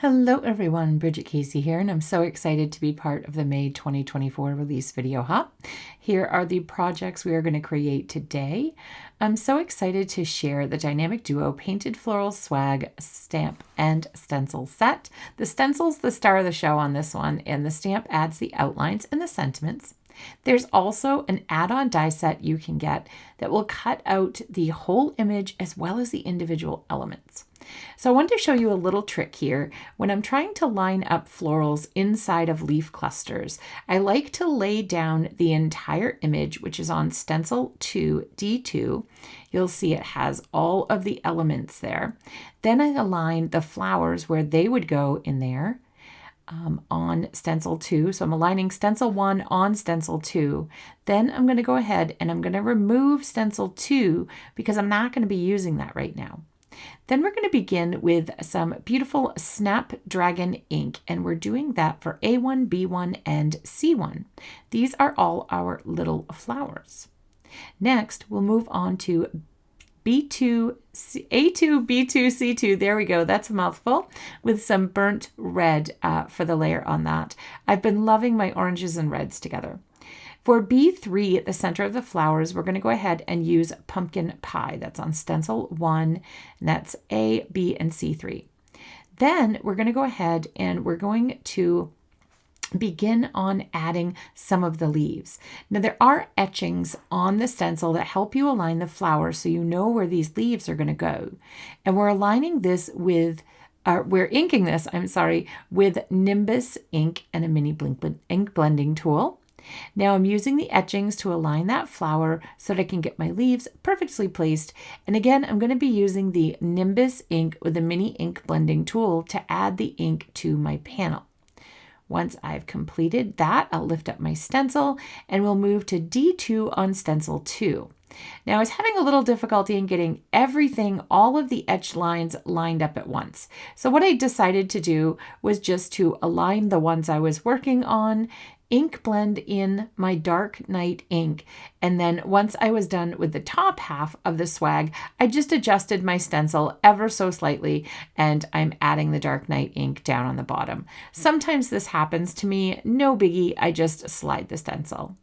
Hello everyone, Bridget Casey here, and I'm so excited to be part of the May 2024 release video hop. Here are the projects we are going to create today. I'm so excited to share the Dynamic Duo Painted Floral Swag Stamp and Stencil set. The stencil's the star of the show on this one, and the stamp adds the outlines and the sentiments. There's also an add-on die set you can get that will cut out the whole image as well as the individual elements. So I want to show you a little trick here. When I'm trying to line up florals inside of leaf clusters, I like to lay down the entire image, which is on Stencil 2, D2. You'll see it has all of the elements there. Then I align the flowers where they would go in there. On Stencil 2. So I'm aligning Stencil 1 on Stencil 2. Then I'm going to go ahead and I'm going to remove Stencil 2 because I'm not going to be using that right now. Then we're going to begin with some beautiful Snapdragon ink, and we're doing that for A1, B1, and C1. These are all our little flowers. Next, we'll move on to A2, B2, C2, there we go, that's a mouthful, with some burnt red for the layer on that. I've been loving my oranges and reds together. For B3 at the center of the flowers, we're going to go ahead and use Pumpkin Pie. That's on Stencil 1, and that's A, B, and C3. Then we're going to go ahead and we're going to begin on adding some of the leaves. Now there are etchings on the stencil that help you align the flowers so you know where these leaves are going to go. And we're aligning this with, we're inking this, with Nimbus ink and a mini ink blending tool. Now I'm using the etchings to align that flower so that I can get my leaves perfectly placed. And again, I'm going to be using the Nimbus ink with a mini ink blending tool to add the ink to my panel. Once I've completed that, I'll lift up my stencil and we'll move to D2 on Stencil 2. Now I was having a little difficulty in getting everything, all of the etched lines lined up at once. So what I decided to do was just to align the ones I was working on, ink blend in my Dark Night ink, and then once I was done with the top half of the swag, I just adjusted my stencil ever so slightly and I'm adding the Dark Night ink down on the bottom. Sometimes this happens to me, no biggie, I just slide the stencil.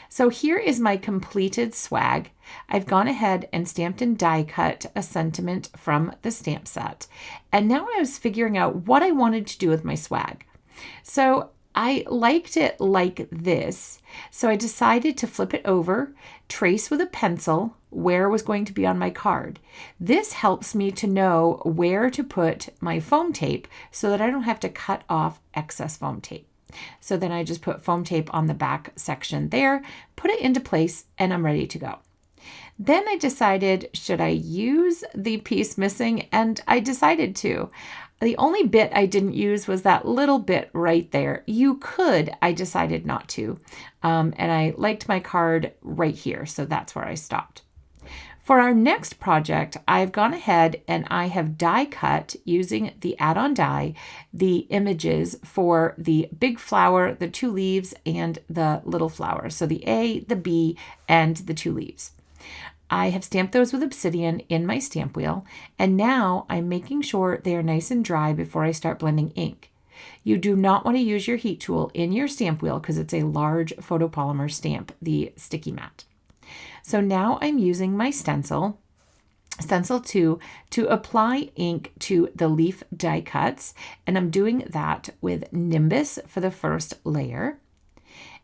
So here is my completed swag. I've gone ahead and stamped and die cut a sentiment from the stamp set. And now I was figuring out what I wanted to do with my swag. So I liked it like this, so I decided to flip it over, trace with a pencil where it was going to be on my card. This helps me to know where to put my foam tape so that I don't have to cut off excess foam tape. So then I just put foam tape on the back section there, put it into place, and I'm ready to go. Then I decided, should I use the piece missing? And I decided to. The only bit I didn't use was that little bit right there. You could, I decided not to. And I liked my card right here, so that's where I stopped. For our next project, I've gone ahead and I have die cut using the add-on die, the images for the big flower, the two leaves, and the little flower. So the A, the B, and the two leaves. I have stamped those with obsidian in my stamp wheel, and now I'm making sure they are nice and dry before I start blending ink. You do not want to use your heat tool in your stamp wheel because it's a large photopolymer stamp, the sticky mat. So now I'm using my Stencil 2, to apply ink to the leaf die cuts, and I'm doing that with Nimbus for the first layer.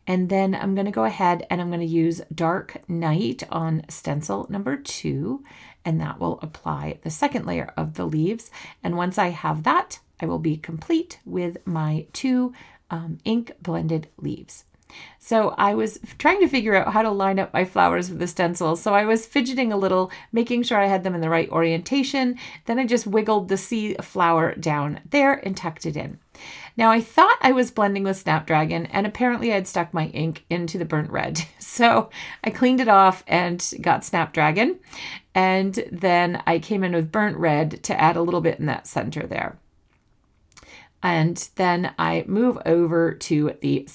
And then I'm going to go ahead and I'm going to use Dark Night on Stencil number 2, and that will apply the second layer of the leaves. And once I have that, I will be complete with my two ink blended leaves. So I was trying to figure out how to line up my flowers with the stencil. So I was fidgeting a little, making sure I had them in the right orientation. Then I just wiggled the C flower down there and tucked it in. Now I thought I was blending with Snapdragon, and apparently I had stuck my ink into the burnt red. So I cleaned it off and got Snapdragon. And then I came in with burnt red to add a little bit in that center there. And then I move over to the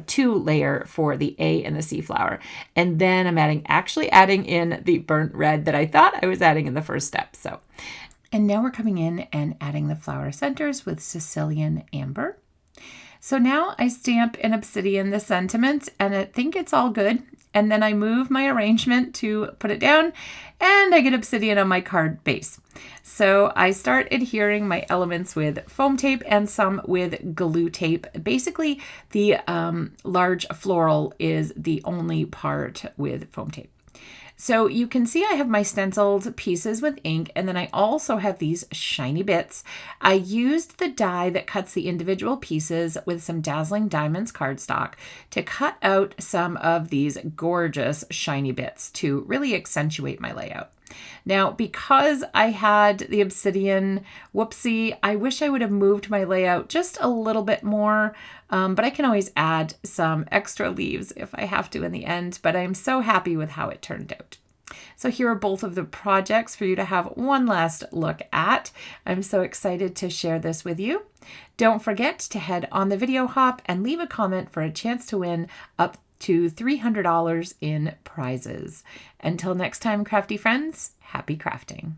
2 layer for the A and the C flower. And then I'm actually adding in the burnt red that I thought I was adding in the first step. So And now we're coming in and adding the flower centers with Sicilian Amber. So now I stamp in Obsidian the sentiment, and I think it's all good. And then I move my arrangement to put it down, and I get Obsidian on my card base. So I start adhering my elements with foam tape and some with glue tape. Basically, the large floral is the only part with foam tape. So you can see I have my stenciled pieces with ink, and then I also have these shiny bits. I used the die that cuts the individual pieces with some Dazzling Diamonds cardstock to cut out some of these gorgeous shiny bits to really accentuate my layout. Now, because I had the Obsidian, whoopsie, I wish I would have moved my layout just a little bit more, but I can always add some extra leaves if I have to in the end, but I'm so happy with how it turned out. So here are both of the projects for you to have one last look at. I'm so excited to share this with you. Don't forget to head on the video hop and leave a comment for a chance to win up to $300 in prizes. Until next time, crafty friends, happy crafting.